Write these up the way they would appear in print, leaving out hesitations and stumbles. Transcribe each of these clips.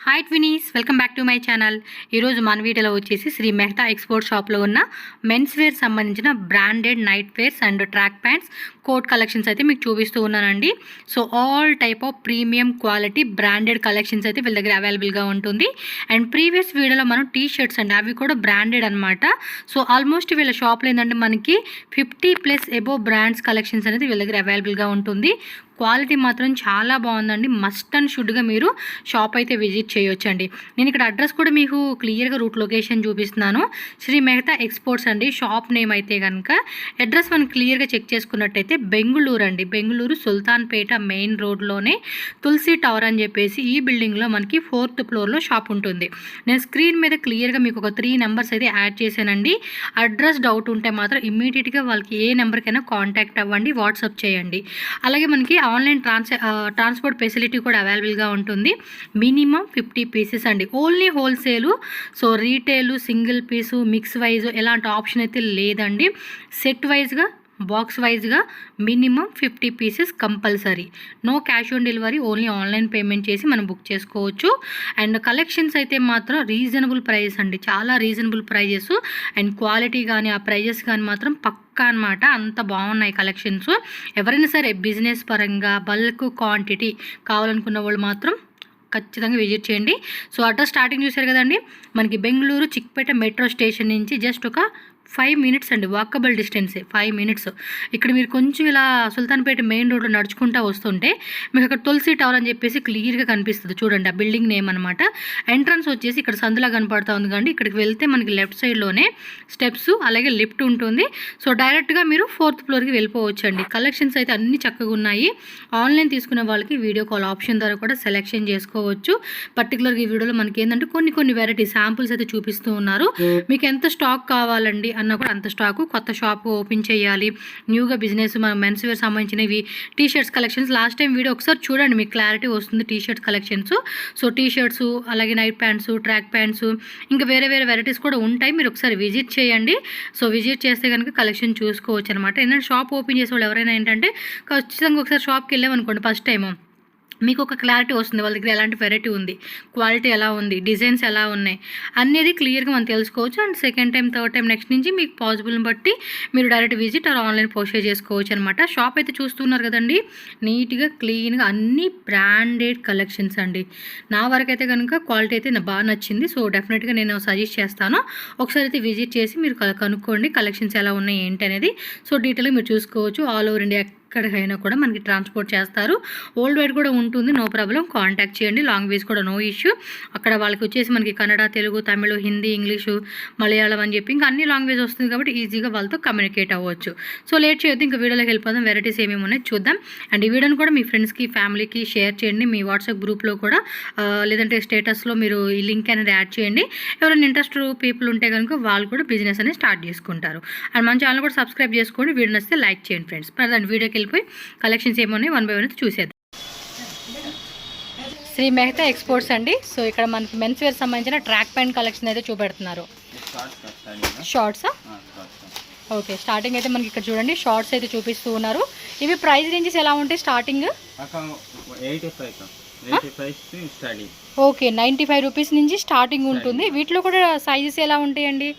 Hi twinies, welcome back to my channel. ఈరోజు మన వీడియోలో వచ్చేసి శ్రీ మెహతా ఎక్స్పోర్ట్ షాప్లో ఉన్న మెన్స్ వేర్ సంబంధించిన branded night wears and track pants coat collections అయితే మీకు చూపిస్తూ ఉన్నానండి. So all type of premium quality branded collections అయితే వీళ్ళ దగ్గర అవైలబుల్గా ఉంటుంది. అండ్ ప్రీవియస్ వీడియోలో మనం టీ షర్ట్స్ అండి, అవి కూడా బ్రాండెడ్ అనమాట. సో ఆల్మోస్ట్ వీళ్ళ షాప్లో ఏంటంటే మనకి 50+ ఎబో బ్రాండ్స్ కలెక్షన్స్ అనేది వీళ్ళ దగ్గర అవైలబుల్గా ఉంటుంది. క్వాలిటీ మాత్రం చాలా బాగుందండి. మస్ట్ అండ్ షుడ్గా మీరు షాప్ అయితే విజిట్ చేయొచ్చండి. నేను ఇక్కడ అడ్రస్ కూడా మీకు క్లియర్గా రూట్ లొకేషన్ చూపిస్తున్నాను. శ్రీ మెహతా ఎక్స్పోర్ట్స్ అండి షాప్ నేమ్ అయితే కనుక. అడ్రస్ మనం క్లియర్గా చెక్ చేసుకున్నట్టయితే బెంగుళూరు అండి, బెంగుళూరు సుల్తాన్పేట మెయిన్ రోడ్లోనే తులసి టవర్ అని చెప్పేసి ఈ బిల్డింగ్లో మనకి 4th ఫ్లోర్లో షాప్ ఉంటుంది. నేను స్క్రీన్ మీద క్లియర్గా మీకు ఒక 3 నెంబర్స్ అయితే యాడ్ చేశానండి. అడ్రస్ డౌట్ ఉంటే మాత్రం ఇమ్మీడియట్గా వాళ్ళకి ఏ నెంబర్కైనా కాంటాక్ట్ అవ్వండి, వాట్సాప్ చేయండి. అలాగే మనకి ఆన్లైన్ ట్రాన్స్పోర్ట్ ఫెసిలిటీ కూడా అవైలబుల్గా ఉంటుంది. మినిమం 50 పీసెస్ అండి, only wholesale. So retail, single piece, mix wise ఎలాంటి ఆప్షన్ అయితే లేదండి. సెట్ వైజ్గా, బాక్స్ వైజ్గా minimum 50 pieces compulsory. No cash on delivery, only online payment చేసి మనం బుక్ చేసుకోవచ్చు. అండ్ కలెక్షన్స్ అయితే మాత్రం రీజనబుల్ ప్రైజెస్ అండి, చాలా రీజనబుల్ ప్రైజెస్. అండ్ క్వాలిటీ కానీ ఆ ప్రైజెస్ కానీ మాత్రం పక్కా అనమాట, అంత బాగున్నాయి కలెక్షన్స్. ఎవరైనా సరే బిజినెస్ పరంగా బల్క్ క్వాంటిటీ కావాలనుకున్న వాళ్ళు మాత్రం ఖచ్చితంగా విజిట్ చేయండి. సో అడ్రస్ స్టార్టింగ్ చూశారు కదండి, మనకి బెంగళూరు చిక్పేట మెట్రో స్టేషన్ నుంచి జస్ట్ ఒక 5 మినిట్స్ అండి, వాకబుల్ డిస్టెన్సే 5 మినిట్స్. ఇక్కడ మీరు కొంచెం ఇలా సుల్తాన్పేట మెయిన్ రోడ్లో నడుచుకుంటూ వస్తుంటే మీకు అక్కడ తులసి టవర్ అని చెప్పేసి క్లియర్గా కనిపిస్తుంది చూడండి, ఆ బిల్డింగ్ నేమ్ అనమాట. ఎంట్రన్స్ వచ్చేసి ఇక్కడ సందులా కనపడుతూ ఉంది కానీ ఇక్కడికి వెళ్తే మనకి లెఫ్ట్ సైడ్లోనే స్టెప్స్ అలాగే లిఫ్ట్ ఉంటుంది. సో డైరెక్ట్గా మీరు 4th ఫ్లోర్కి వెళ్ళిపోవచ్చు అండి. కలెక్షన్స్ అయితే అన్ని చక్కగా ఉన్నాయి. ఆన్లైన్ తీసుకునే వాళ్ళకి వీడియో కాల్ ఆప్షన్ ద్వారా కూడా సెలెక్షన్ చేసుకోవచ్చు. పర్టికులర్గా ఈ వీడియోలో మనకి ఏంటంటే కొన్ని వెరైటీ శాంపుల్స్ అయితే చూపిస్తూ ఉన్నారు. మీకు ఎంత స్టాక్ కావాలండి అన్న కూడా అంత స్టాకు. కొత్త షాప్ ఓపెన్ చేయాలి, న్యూగా బిజినెస్, మన మెన్స్ వేర్ సంబంధించినవి T shirts collections. Last time video ఒకసారి చూడండి, మీకు క్లారిటీ వస్తుంది T shirts collections. So T shirts అలాగే నైట్ ప్యాంట్స్, ట్రాక్ ప్యాంట్స్, ఇంకా వేరే వెరైటీస్ కూడా ఉంటాయి. మీరు ఒకసారి విజిట్ చేయండి. సో విజిట్ చేస్తే కనుక కలెక్షన్ చూసుకోవచ్చు అనమాట. ఏంటంటే షాప్ ఓపెన్ చేసే వాళ్ళు ఎవరైనా ఏంటంటే ఖచ్చితంగా ఒకసారి షాప్కి వెళ్ళామనుకోండి ఫస్ట్ టైము, మీకు ఒక క్లారిటీ వస్తుంది వాళ్ళ దగ్గర ఎలాంటి వెరైటీ ఉంది, క్వాలిటీ ఎలా ఉంది, డిజైన్స్ ఎలా ఉన్నాయి అనేది క్లియర్గా మనం తెలుసుకోవచ్చు. And second time, third time next నుంచి మీకు పాసిబుల్ని బట్టి మీరు డైరెక్ట్ విజిట్ ఆర్ ఆన్లైన్ పోస్టే చేసుకోవచ్చు అనమాట. షాప్ అయితే చూస్తున్నారు కదండి, నీట్గా క్లీన్గా అన్ని బ్రాండెడ్ కలెక్షన్స్ అండి. నా వరకు అయితే కనుక క్వాలిటీ అయితే నాకు బాగా నచ్చింది. సో డెఫినెట్గా నేను సజెస్ట్ చేస్తాను, ఒకసారి అయితే విజిట్ చేసి మీరు కనుక్కోండి కలెక్షన్స్ ఎలా ఉన్నాయి ఏంటి అనేది. సో డీటెయిల్గా మీరు చూసుకోవచ్చు. ఆల్ ఓవర్ ఇండియా ఎక్కడికైనా కూడా మనకి ట్రాన్స్పోర్ట్ చేస్తారు. వరల్డ్ వైడ్ కూడా ఉంటుంది, నో ప్రాబ్లం. కాంటాక్ట్ చేయండి. లాంగ్వేజ్ కూడా నో ఇష్యూ. అక్కడ వాళ్ళకి వచ్చేసి మనకి కన్నడ, తెలుగు, తమిళ, హిందీ, ఇంగ్లీషు, మలయాళం అని చెప్పి ఇంకా అన్ని లాంగ్వేజ్ వస్తుంది కాబట్టి ఈజీగా వాళ్ళతో కమ్యూనికేట్ అవ్వచ్చు. సో లేట్ చేయొద్దు, ఇంకా వీడియోలోకి వెళ్ళిపోదాం. వెరైటీస్ ఏమేమి ఉన్నాయి చూద్దాం. అండ్ ఈ వీడియోని కూడా మీ ఫ్రెండ్స్కి, ఫ్యామిలీకి షేర్ చేయండి. మీ వాట్సాప్ గ్రూప్లో కూడా లేదంటే స్టేటస్లో మీరు ఈ లింక్ అనేది యాడ్ చేయండి. ఎవరైనా ఇంట్రెస్ట్ పీపుల్ ఉంటే కనుక వాళ్ళు కూడా బిజినెస్ అనేది స్టార్ట్ చేసుకుంటారు. అండ్ మన ఛానల్ కూడా సబ్స్క్రైబ్ చేసుకోండి. వీడియో నచ్చితే లైక్ చేయండి ఫ్రెండ్స్. దాని వీడియోకి వెళ్ళిపోయి కలెక్షన్స్ ఏమన్నాయి 1 by 1 చూసేద్దాం. శ్రీ మెహతా ఎక్స్పోర్ట్స్ అండి. సో ఇక్కడ మనకి మెన్స్ వేర్ సంబంధించిన ట్రాక్ ప్యాంట్ కలెక్షన్ అయితే చూపెడుతున్నారు. షార్ట్సా? ఓకే, స్టార్టింగ్ అయితే మనకి ఇక్కడ చూడండి షార్ట్స్ అయితే చూపిస్తూ ఉన్నారు. ఇవి ప్రైస్ రేంజెస్ ఎలా ఉంటాయి స్టార్టింగ్? ఓకే, 95 రూపీస్ నుంచి స్టార్టింగ్ ఉంటుంది. వీటిలో కూడా సైజెస్ ఎలా ఉంటాయండి?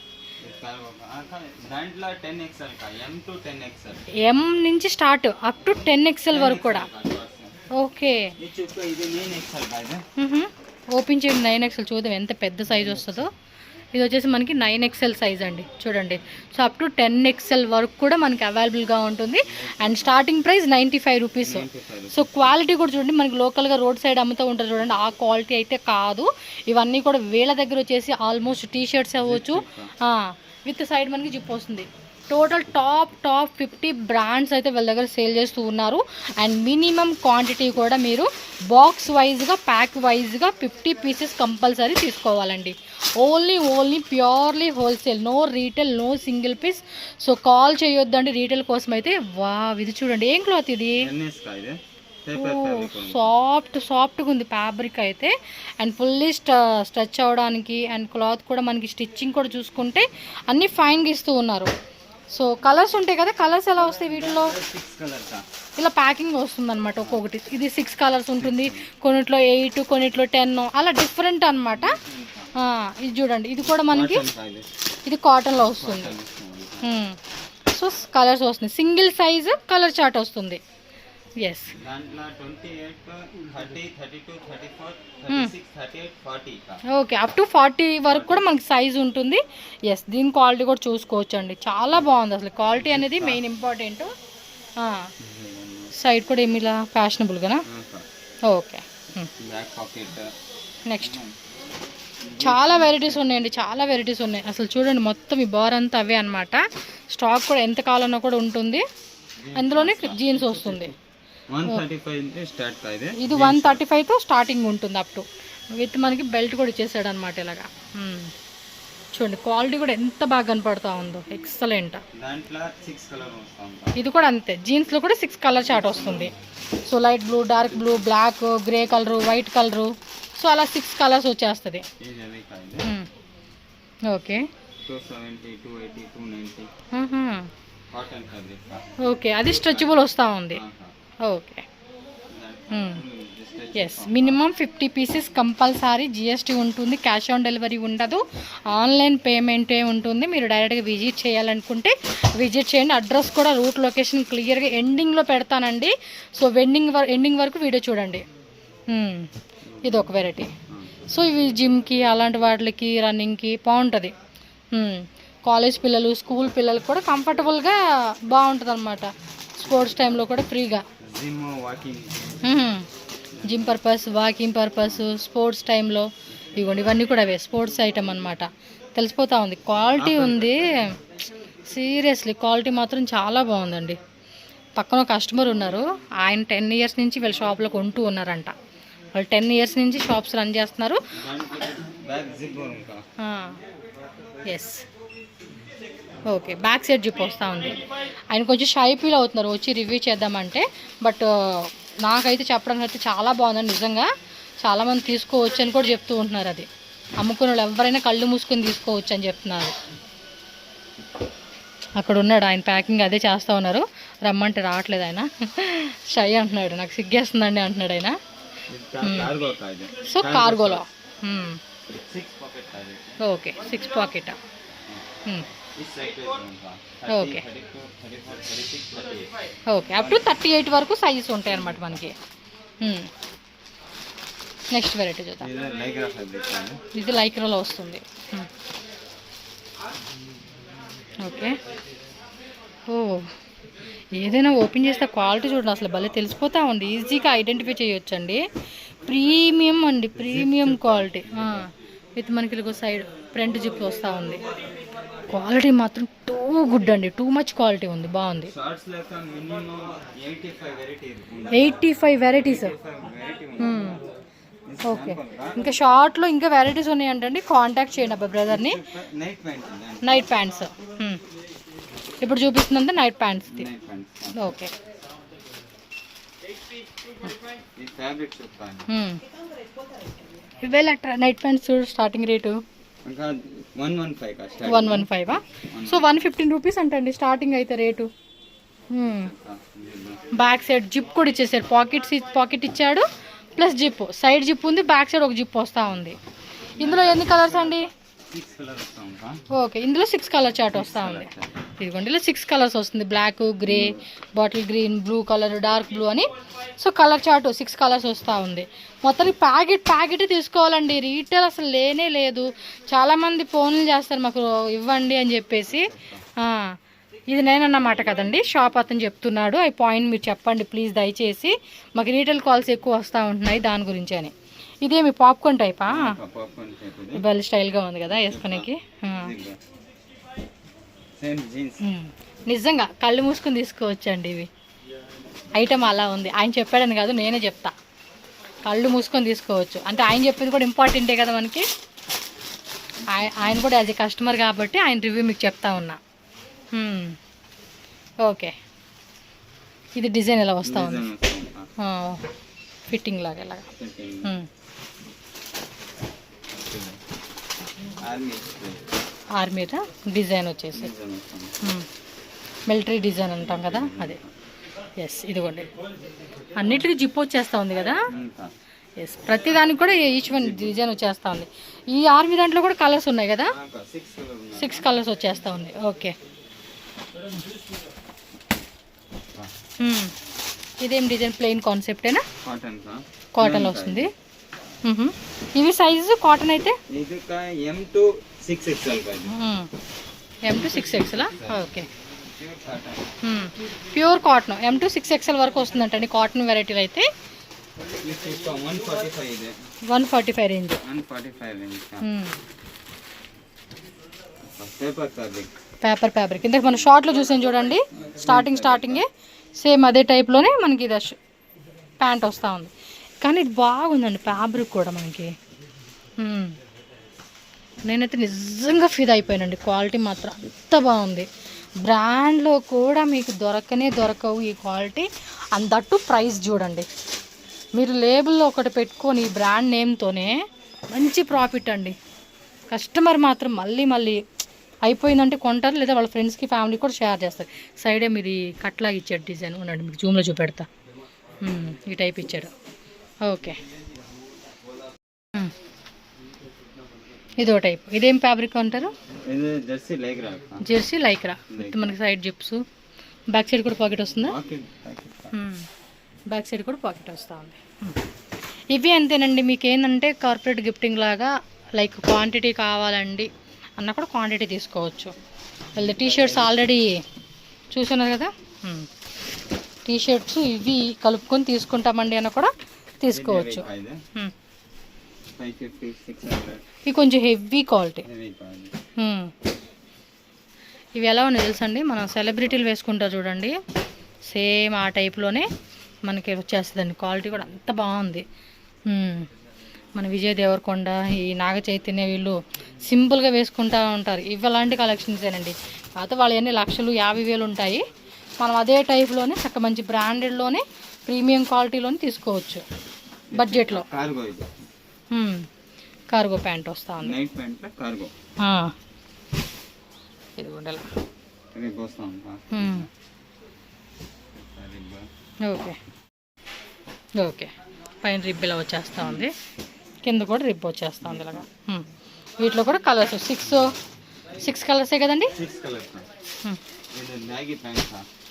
ఎం నుంచి స్టార్ట్ అప్ టు 10XL వరకు కూడా. ఓకే, ఓపెన్ చేయండి. 9XL చూద్దాం ఎంత పెద్ద సైజ్ వస్తుందో. ఇది వచ్చేసి మనకి 9XL సైజ్ అండి చూడండి. సో అప్ టు 10XL వరకు కూడా మనకి అవైలబుల్గా ఉంటుంది. And starting price 95 rupees. So quality కూడా చూడండి, మనకి లోకల్గా రోడ్ సైడ్ అమ్ముతూ ఉంటారు చూడండి, ఆ క్వాలిటీ అయితే కాదు. ఇవన్నీ కూడా వీళ్ళ దగ్గర వచ్చేసి ఆల్మోస్ట్ టీ షర్ట్స్ అవ్వచ్చు, విత్ సైడ్ మనకి జిప్ వస్తుంది. టోటల్ టాప్ 50 బ్రాండ్స్ అయితే వీళ్ళ దగ్గర సేల్ చేస్తూ ఉన్నారు. అండ్ మినిమం క్వాంటిటీ కూడా మీరు బాక్స్ వైజ్గా, ప్యాక్ వైజ్గా 50 పీసెస్ కంపల్సరీ తీసుకోవాలండి. Only purely wholesale, no retail, no single piece. So call చేయొద్దండి రీటైల్ కోసం అయితే. ఇది చూడండి, ఏం క్లాత్ ఇది? సాఫ్ట్గా ఉంది ఫ్యాబ్రిక్ అయితే. అండ్ ఫుల్లీ స్ట్రెచ్ అవ్వడానికి. అండ్ క్లాత్ కూడా మనకి స్టిచ్చింగ్ కూడా చూసుకుంటే అన్నీ ఫైన్గా ఇస్తూ ఉన్నారు. సో కలర్స్ ఉంటాయి కదా, కలర్స్ ఎలా వస్తాయి వీటిలో? 6 कलर का ఇలా ప్యాకింగ్ వస్తుంది అనమాట ఒక్కొక్కటి. ఇది 6 కలర్స్ ఉంటుంది, కొన్నిట్లో 8, కొన్నిట్లో 10, అలా డిఫరెంట్ అనమాట. ఇది చూడండి, ఇది కూడా మనకి ఇది కాటన్లో వస్తుంది. సో కలర్స్ వస్తుంది, సింగిల్ సైజ్ కలర్ చార్ట్ వస్తుంది. ఎస్, ఓకే, అప్ టు 40 వరకు కూడా మనకి సైజ్ ఉంటుంది. ఎస్, దీని క్వాలిటీ కూడా చూసుకోవచ్చు అండి, చాలా బాగుంది. అసలు క్వాలిటీ అనేది మెయిన్ ఇంపార్టెంట్. సైడ్ కూడా ఏమి ఇలా ఫ్యాషనబుల్గానా? ఓకే. నెక్స్ట్ చాలా వెరైటీస్ ఉన్నాయండి, చాలా వెరైటీస్ ఉన్నాయి. అసలు చూడండి, మొత్తం ఈ బార్ అంతా అవే అనమాట. స్టాక్ కూడా ఎంత కాలంలో కూడా ఉంటుంది. అందులోనే జీన్స్ వస్తుంది. ఇది 135తో స్టార్టింగ్ ఉంటుంది అప్ టు. విత్ మనకి బెల్ట్ కూడా ఇచ్చేసాడు అనమాట ఇలాగా. చూడండి క్వాలిటీ కూడా ఎంత బాగా కనపడుతూ ఉందో, ఎక్సలెంట్. ఇది కూడా అంతే, జీన్స్లో కూడా 6 కలర్ చార్ట్ వస్తుంది. So light blue, dark blue, black, grey colour, white colour, so అలా 6 కలర్స్ వచ్చేస్తుంది. ఓకే, ఓకే, అది స్ట్రెచబుల్ వస్తూ ఉంది. Okay. Yes, minimum 50 pieces compulsory. GST ఉంటుంది, క్యాష్ ఆన్ డెలివరీ ఉండదు, ఆన్లైన్ పేమెంటే ఉంటుంది. మీరు డైరెక్ట్గా విజిట్ చేయాలనుకుంటే విజిట్ చేయండి. అడ్రస్ కూడా, రూట్ లొకేషన్ క్లియర్గా ఎండింగ్లో పెడతానండి. సో ఎండింగ్ వరకు వీడియో చూడండి. ఇది ఒక వెరైటీ. సో ఇవి జిమ్కి అలాంటి వాటికి, రన్నింగ్కి బాగుంటుంది. కాలేజ్ పిల్లలు, స్కూల్ పిల్లలకు కూడా కంఫర్టబుల్గా బాగుంటుంది అనమాట. స్పోర్ట్స్ టైంలో కూడా ఫ్రీగా, gym purpose, walking purpose, sports టైంలో ఇవ్వండి. ఇవన్నీ కూడా అవే స్పోర్ట్స్ ఐటమ్ అనమాట. తెలిసిపోతూ ఉంది, క్వాలిటీ ఉంది. సీరియస్లీ క్వాలిటీ మాత్రం చాలా బాగుందండి. పక్కన ఒక కస్టమర్ ఉన్నారు, ఆయన 10 ఇయర్స్ నుంచి వీళ్ళ షాప్లో కొంటూ ఉన్నారంట. వాళ్ళు 10 ఇయర్స్ నుంచి షాప్స్ రన్ చేస్తున్నారు. Yes, okay, back side zip వస్తూ ఉంది. ఆయన కొంచెం షై ఫీల్ అవుతున్నారు వచ్చి రివ్యూ చేద్దామంటే. బట్ నాకైతే చెప్పడానికి అయితే చాలా బాగుందండి నిజంగా. చాలామంది తీసుకోవచ్చు అని కూడా చెప్తూ ఉంటున్నారు. అది అమ్ముకునే వాళ్ళు ఎవరైనా కళ్ళు మూసుకొని తీసుకోవచ్చు అని చెప్తున్నారు. అక్కడ ఉన్నాడు ఆయన, ప్యాకింగ్ అదే చేస్తూ ఉన్నారు. రమ్మంటే రావట్లేదు ఆయన, షై అంటున్నాడు, నాకు సిగ్గేస్తుందండి అంటున్నాడు ఆయన. సో కార్గోలో okay, 6 pocket. Okay, okay, up to 38 వరకు సైజెస్ ఉంటాయి అన్నమాట మనకి. నెక్స్ట్ వెరైటీ చూద్దాం. ఇది లైక్రాలో వస్తుంది. ఓకే, ఓ ఏదైనా ఓపెన్ చేస్తే క్వాలిటీ చూడండి, అసలు భలే తెలిసిపోతూ ఉంది, ఈజీగా ఐడెంటిఫై చేయొచ్చండి. ప్రీమియం అండి, ప్రీమియం క్వాలిటీ. విత్ మనకి ఒక సైడ్ ఫ్రంట్ జిప్ వస్తూ ఉంది. క్వాలిటీ మాత్రం టూ గుడ్ అండి, టూ మచ్ క్వాలిటీ ఉంది, బాగుంది. 85 వెరైటీస్. ఓకే, ఇంకా షార్ట్లో ఇంకా వెరైటీస్ ఉన్నాయంటండి. కాంటాక్ట్ చేయండి అబ్బా బ్రదర్ని. నైట్ ప్యాంట్స్ ఇప్పుడు చూపిస్తుందంటే నైట్ ప్యాంట్స్ది. ఓకే, ఇవే night pants starting rate 115. So 115 rupees అంటండి స్టార్టింగ్ అయితే రేటు. బ్యాక్ సైడ్ జిప్ కూడా ఇచ్చేసాడు, పాకెట్ ఇచ్చాడు, ప్లస్ జిప్, సైడ్ జిప్ ఉంది, బ్యాక్ సైడ్ ఒక జిప్ వస్తూ ఉంది. ఇందులో ఎన్ని కలర్స్ అండి? ఓకే, ఇందులో 6 కలర్ చార్ట్ వస్తూ ఉంది. ఇదిగోండి, ఇలా 6 కలర్స్ వస్తుంది. Black, grey, bottle green, blue colour, dark blue అని. సో కలర్ చార్ట్ 6 కలర్స్ వస్తూ ఉంది. మొత్తానికి ప్యాకెట్ తీసుకోవాలండి, రీటైల్ అసలు లేనే లేదు. చాలామంది ఫోన్లు చేస్తారు మాకు ఇవ్వండి అని చెప్పేసి. ఇది నేనన్నమాట కదండి, షాప్ అతను చెప్తున్నాడు. ఈ పాయింట్ మీరు చెప్పండి ప్లీజ్ దయచేసి, మాకు రీటైల్ కాల్స్ ఎక్కువ వస్తూ ఉంటున్నాయి దాని గురించి అని. ఇదేమి పాప్కార్న్ టైపా? బల్ స్టైల్గా ఉంది కదా వేసుకునేకి. నిజంగా కళ్ళు మూసుకొని తీసుకోవచ్చండి, ఇవి ఐటమ్ అలా ఉంది. ఆయన చెప్పాడని కాదు, నేనే చెప్తా, కళ్ళు మూసుకొని తీసుకోవచ్చు. అంటే ఆయన చెప్పింది కూడా ఇంపార్టెంటే కదా మనకి. ఆయన కూడా యాజ్ ఏ కస్టమర్ కాబట్టి ఆయన రివ్యూ మీకు చెప్తా ఉన్నా. ఓకే, ఇది డిజైన్ ఎలా వస్తూ ఉంది, ఫిట్టింగ్ లాగా ఇలాగా. ఆర్మీ డిజైన్ వచ్చేసి మిలిటరీ డిజైన్ అంటాం కదా అదే. ఎస్ ఇదిగోండి, అన్నిటికీ జిప్ వచ్చేస్తూ ఉంది కదా. ఎస్ ప్రతి దానికి కూడా ఈచ్ వన్ డిజైన్ వచ్చేస్తూ ఉంది. ఈ ఆర్మీ దాంట్లో కూడా కలర్స్ ఉన్నాయి కదా, 6 కలర్స్ వచ్చేస్తూ ఉంది. ఓకే, ఇదేం డిజైన్? ప్లెయిన్ కాన్సెప్టేనా? కాటన్ వస్తుంది. ఇవి సైజు కాటన్ అయితే M to 6XL. Okay, pure cotton M to 6XL వరకు వస్తుందంటండి కాటన్ వెరైటీలు అయితే. 145 రేంజ్. పేపర్ ఫ్యాబ్రిక్ ఇందాక మన షార్ట్లో చూసాం చూడండి, స్టార్టింగే సేమ్ అదే టైప్లోనే మనకి ఇది ప్యాంట్ వస్తూ ఉంది. కానీ ఇది బాగుందండి ఫ్యాబ్రిక్ కూడా మనకి. నేనైతే నిజంగా ఫీల్ అయిపోయానండి, క్వాలిటీ మాత్రం అంత బాగుంది. బ్రాండ్లో కూడా మీకు దొరకవు ఈ క్వాలిటీ. అండ్ దట్టు ప్రైస్ చూడండి, మీరు లేబుల్లో ఒకటి పెట్టుకొని ఈ బ్రాండ్ నేమ్తోనే మంచి ప్రాఫిట్ అండి. కస్టమర్ మాత్రం మళ్ళీ అయిపోయిందంటే కొంటారు, లేదా వాళ్ళ ఫ్రెండ్స్కి ఫ్యామిలీ కూడా షేర్ చేస్తారు. సైడే మీరు కట్లాగా ఇచ్చాడు డిజైన్, ఉండండి మీకు జూమ్లో చూపెడతా. ఈ టైప్ ఇచ్చాడు. ఓకే, ఇదో టైప్. ఇదేం ఫ్యాబ్రిక్ అంటారు? Jersey Lycra. మనకి సైడ్ జిప్స్, బ్యాక్ సైడ్ కూడా పాకెట్ వస్తుందా? బ్యాక్ సైడ్ కూడా పాకెట్ వస్తూ ఉంది. ఇవి అంతేనండి. మీకు ఏంటంటే కార్పొరేట్ గిఫ్టింగ్ లాగా లైక్ క్వాంటిటీ కావాలండి అన్న కూడా క్వాంటిటీ తీసుకోవచ్చు. వాళ్ళ టీషర్ట్స్ ఆల్రెడీ చూస్తున్నారు కదా, టీషర్ట్స్ ఇవి కలుపుకొని తీసుకుంటామండి అన్న కూడా తీసుకోవచ్చు. ఇవి కొంచెం హెవీ క్వాలిటీ. ఇవి ఎలా ఉన్నాయి తెలుసండి, మనం సెలబ్రిటీలు వేసుకుంటారు చూడండి, సేమ్ ఆ టైప్లోనే మనకి వచ్చేస్తుందండి. క్వాలిటీ కూడా అంత బాగుంది. మన విజయ్ దేవరకొండ, ఈ నాగ చైతన్య వీళ్ళు సింపుల్గా వేసుకుంటూ ఉంటారు. ఇవి అలాంటి కలెక్షన్సేనండి. కాకపోతే వాళ్ళు ఎన్ని లక్షలు 50,000 ఉంటాయి. మనం అదే టైప్లోనే చక్క మంచి బ్రాండెడ్లోనే ప్రీమియం క్వాలిటీలోనే తీసుకోవచ్చు బడ్జెట్లో. కార్గో ప్యాంట్ వస్తూ ఉంది. ఇది ఉండలా. ఓకే, పైన రిబ్ ఇలా వచ్చేస్తూ ఉంది, కింద కూడా రిబ్ వచ్చేస్తూ ఉంది ఇలాగా. వీటిలో కూడా కలర్స్ 6 కలర్సే కదండి.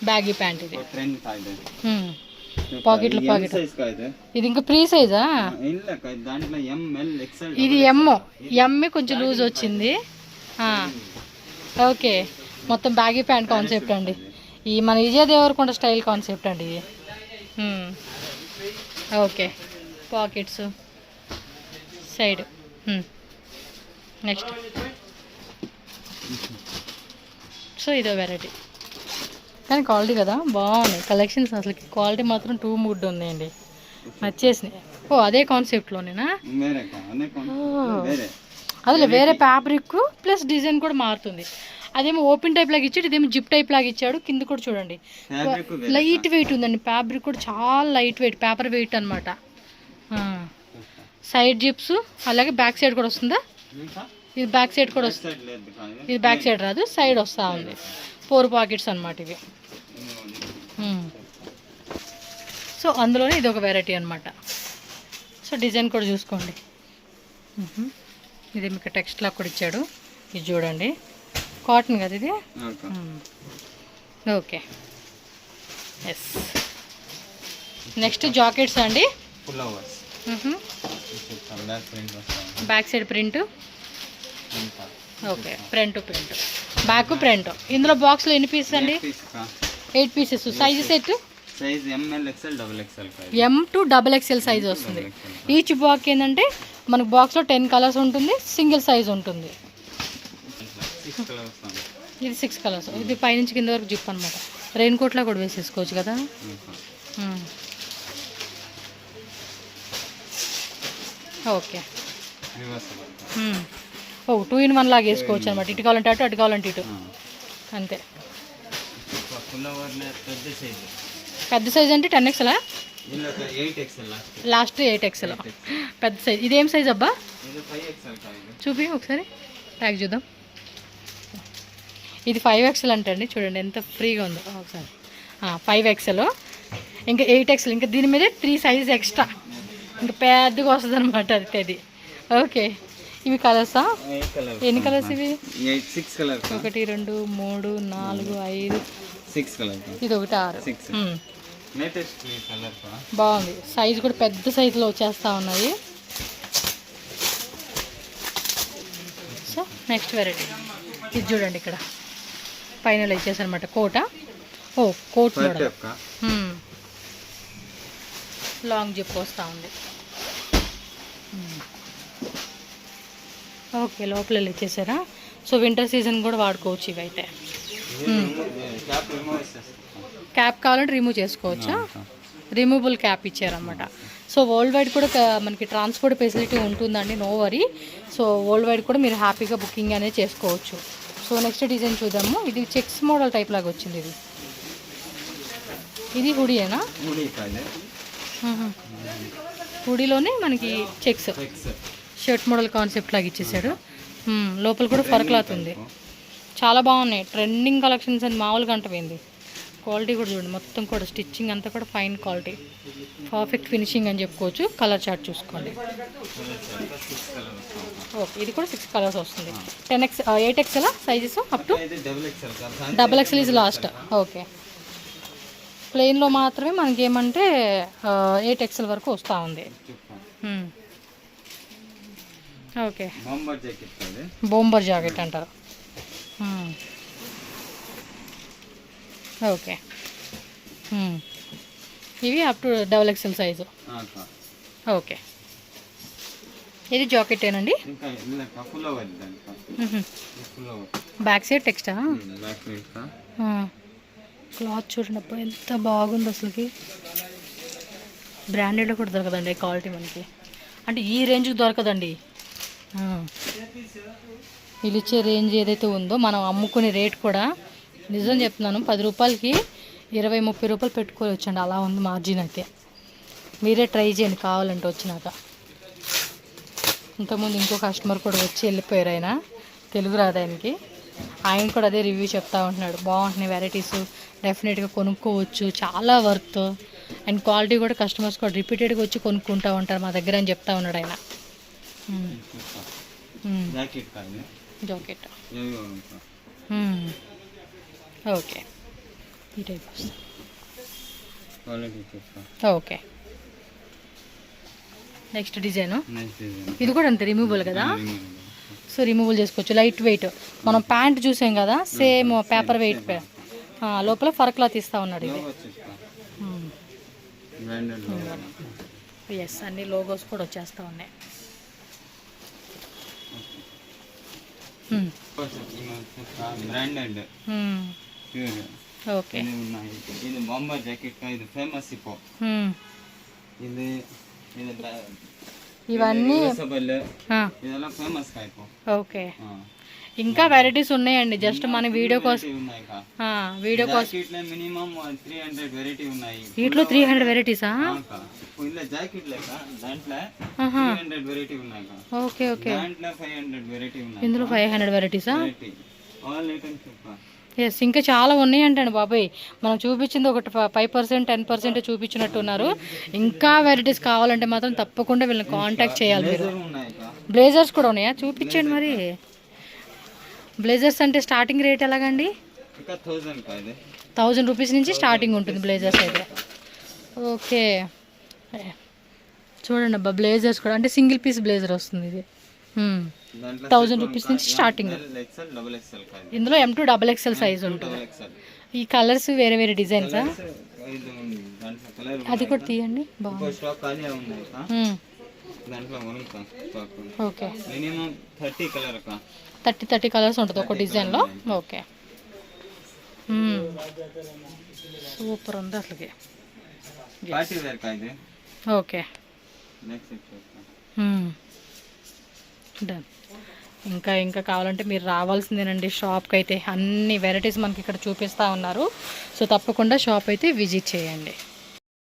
బ్యాగీ ప్యాంట్ ఇది. పాకెట్ ఇది ఇంకా ప్రీ సైజా? ఇది ఎమ్ కొంచెం లూజ్ వచ్చింది. ఓకే, మొత్తం బ్యాగీ ప్యాంట్ కాన్సెప్ట్ అండి. ఈ మన విజయ్ దేవరకొండ స్టైల్ కాన్సెప్ట్ అండి ఇది. Okay, pockets side. Next so ఇదో వెరైటీ, కానీ క్వాలిటీ కదా బాగున్నాయి కలెక్షన్స్. అసలు క్వాలిటీ మాత్రం టూ గుడ్ ఉన్నాయండి, నచ్చేసినాయి. ఓ అదే కాన్సెప్ట్లోనేనా? అదే వేరే ఫ్యాబ్రిక్ ప్లస్ డిజైన్ కూడా మారుతుంది. అదేమో ఓపెన్ టైప్ లాగా ఇచ్చాడు, ఇదేమో జిప్ టైప్ లాగా ఇచ్చాడు. కింద కూడా చూడండి లైట్ వెయిట్ ఉందండి, ఫ్యాబ్రిక్ కూడా చాలా లైట్ వెయిట్, పేపర్ వెయిట్ అనమాట. సైడ్ జిప్స్, అలాగే బ్యాక్ సైడ్ కూడా వస్తుందా? ఇది బ్యాక్ సైడ్ కూడా వస్తుంది. ఇది బ్యాక్ సైడ్ రాదు, సైడ్ వస్తూ ఉంది. 4 పాకెట్స్ అనమాట ఇవి. సో అందులోనే ఇది ఒక వెరైటీ అనమాట. సో డిజైన్ కూడా చూసుకోండి. ఇది మీకు టెక్స్ట్ లాగా కూడా ఇచ్చాడు. ఇది చూడండి, కాటన్ కదా ఇది. Okay, yes. నెక్స్ట్ జాకెట్స్ అండి. Back side print. Okay, front print, back print. ఇందులో బాక్స్లో ఎన్ని పీసెస్ అండి? 8 పీసెస్. సైజెస్ ఎటు? M to XXL సైజ్ వస్తుంది. ఈచ్ బాక్స్ ఏంటంటే మనకు బాక్స్లో 10 కలర్స్ ఉంటుంది, సింగిల్ సైజ్ ఉంటుంది. ఇది 6 కలర్స్. ఇది పైనుంచి కింద వరకు జిప్ అనమాట. రెయిన్ కోట్లా కూడా వేసేసుకోవచ్చు కదా. ఓకే, 2 in 1 లాగా వేసుకోవచ్చు అనమాట. ఇటు కావాలంటే అటు, అటు కావాలంటే ఇటు, అంతే. పెద్ద సైజ్ అంటే 10XL, లాస్ట్ 8XL పెద్ద సైజ్. ఇదేం సైజ్ అబ్బా? చూపి ఒకసారి ట్యాగ్ చూద్దాం. ఇది 5XL అంటండి, చూడండి ఎంత ఫ్రీగా ఉందో ఒకసారి. 5XL, ఇంకా 8XL, ఇంకా దీని మీద 3 సైజ్ ఎక్స్ట్రా, ఇంకా పెద్దగా వస్తుంది అనమాట అది. ఓకే, ఇవి కలర్సా? ఎన్ని కలర్స్ ఇవి? 6 కలర్స్. 1 2 3 4 5 6 కలర్స్. ఇది ఒకటి 6. లేటెస్ట్ కలర్ బాగుంది, సైజ్ కూడా పెద్ద సైజులో వచ్చేస్తూ ఉన్నాయి. సో నెక్స్ట్ వెరైటీ ఇది చూడండి, ఇక్కడ పైన ఇచ్చేసారనమాట కోట. కోట్ మోడల్, లాంగ్ జిప్ వస్తూ ఉంది. ఓకే, లోపల ఇచ్చేసారా? సో వింటర్ సీజన్ కూడా వాడుకోవచ్చు ఇవైతే. క్యాప్ కావాలంటే రిమూవ్ చేసుకోవచ్చా? రిమూవబుల్ క్యాప్ ఇచ్చారనమాట. సో వరల్డ్ వైడ్ కూడా మనకి ట్రాన్స్పోర్ట్ ఫెసిలిటీ ఉంటుందండి, no worry. So world wide కూడా మీరు హ్యాపీగా బుకింగ్ అనేది చేసుకోవచ్చు. సో నెక్స్ట్ డిజైన్ చూద్దాము. ఇది చెక్స్ మోడల్ టైప్ లాగా వచ్చింది. ఇది హుడీయేనా? హుడీలోనే మనకి చెక్స్ షర్ట్ మోడల్ కాన్సెప్ట్ లాగా ఇచ్చేసాడు. లోపల కూడా ఫర్ క్లాత్ ఉంది. చాలా బాగున్నాయి, ట్రెండింగ్ కలెక్షన్స్ అని మామూలుగా అంటపోయింది. క్వాలిటీ కూడా చూడండి, మొత్తం కూడా స్టిచ్చింగ్ అంతా కూడా ఫైన్ క్వాలిటీ, పర్ఫెక్ట్ ఫినిషింగ్ అని చెప్పుకోవచ్చు. కలర్ చార్ట్ చూసుకోండి. ఓకే, ఇది కూడా 6 కలర్స్ వస్తుంది. 8XL sizes up to XXL is last. Okay, ప్లెయిన్లో మాత్రమే మనకి ఏమంటే 8XL వరకు వస్తూ ఉంది. ఓకే, బొంబర్ జాకెట్ అంటారు. ఓకే, ఇవి up to XXL size. Okay, ఇది జాకెటేనండి. బ్యాక్ సైడ్ టెక్స్టా? క్లాత్ చూడండి అప్పుడు ఎంత బాగుంది అసలుకి. బ్రాండెడ్లో కూడా దొరకదండి క్వాలిటీ మనకి, అంటే ఈ రేంజ్కి దొరకదండి. వీళ్ళు ఇచ్చే రేంజ్ ఏదైతే ఉందో మనం అమ్ముకునే రేట్ కూడా నిజం చెప్తున్నాను, 10 రూపాయలకి 20-30 రూపాయలు పెట్టుకోవచ్చండి, అలా ఉంది మార్జిన్ అయితే. మీరే ట్రై చేయండి కావాలంటే వచ్చినాక. ఇంతకుముందు ఇంకో కస్టమర్ కూడా వచ్చి వెళ్ళిపోయారు, ఆయన తెలుగు రాదు ఆయనకి. ఆయన కూడా అదే రివ్యూ చెప్తా ఉంటున్నాడు, బాగుంటున్నాయి వెరైటీస్, డెఫినెట్గా కొనుక్కోవచ్చు, చాలా వర్త్ అండ్ క్వాలిటీ కూడా కస్టమర్స్ కూడా రిపీటెడ్గా వచ్చి కొనుక్కుంటూ ఉంటారు మా దగ్గర అని చెప్తా ఉన్నాడు ఆయన. జాకెట్ ఓకే, ఈ టైప్ ఓకే. నెక్స్ట్ డిజైన్ ఇది కూడా అంతే, రిమూవబుల్ కదా. సో రిమూవల్ చేసుకోవచ్చు, లైట్ వెయిట్. మనం ప్యాంట్ చూసాం కదా, సేమ్ పేపర్ వెయిట్, లోపల ఫర్ క్లాత్ ఇస్తా ఉన్నాడు ఇది. ఎస్, అన్ని లోగోస్ కూడా వచ్చేస్తూ ఉన్నాయి. ఓకే, ఇది బాంబర్ జాకెట్, ఇది ఫేమస్ ఇపో. ఇది ఇవన్నీ ఫేమస్. ఓకే, ఇంకా వెరైటీస్ ఉన్నాయండి, జస్ట్ మన వీడియో కోసం. వీడియో కోసం మినిమం 300 వెరైటీ ఉన్నాయి. వీటిలో 300 వెరైటీసా? జాకెట్ లెక్క దాంట్లో 300 వెరైటీ ఉన్నాయి. ఓకే ఓకే, దాంట్లో 500 వెరైటీ ఉన్నాయి. ఇందులో 500 వెరైటీసా? ఆల్ ఐటమ్స్ చెప్పా. ఎస్, ఇంకా చాలా ఉన్నాయి అంటండి బాబాయ్. మనం చూపించింది ఒకటి 5%, 10% చూపించినట్టున్నారు. ఇంకా వెరైటీస్ కావాలంటే మాత్రం తప్పకుండా వీళ్ళని కాంటాక్ట్ చేయాలి మీరు. బ్లేజర్స్ కూడా ఉన్నాయా? చూపించండి మరి. బ్లేజర్స్ అంటే స్టార్టింగ్ రేట్ ఎలాగండి? 1000 రూపీస్ నుంచి స్టార్టింగ్ ఉంటుంది బ్లేజర్స్ అయితే. ఓకే, చూడండి అబ్బా, బ్లేజర్స్ కూడా అంటే సింగిల్ పీస్ బ్లేజర్ వస్తుంది ఇది. 1000 రూపీస్ నుంచి స్టార్టింగ్. ఇందులో M to XXL సైజ్ ఉంటుంది. ఈ కలర్స్ వేరే వేరే డిజైన్స్. అది కూడా తీయండి, బాగుంది. ఓకే, 30 కలర్స్ ఉంటుంది ఒక డిజైన్లో. ఓకే, సూపర్ ఉంది అసలుకి. Okay, done. ఇంకా కావాలంటే మీరు రావాల్సిందేనండి షాప్కి అయితే. అన్ని వెరైటీస్ మనకి ఇక్కడ చూపిస్తూ ఉన్నారు. సో తప్పకుండా షాప్ అయితే విజిట్ చేయండి.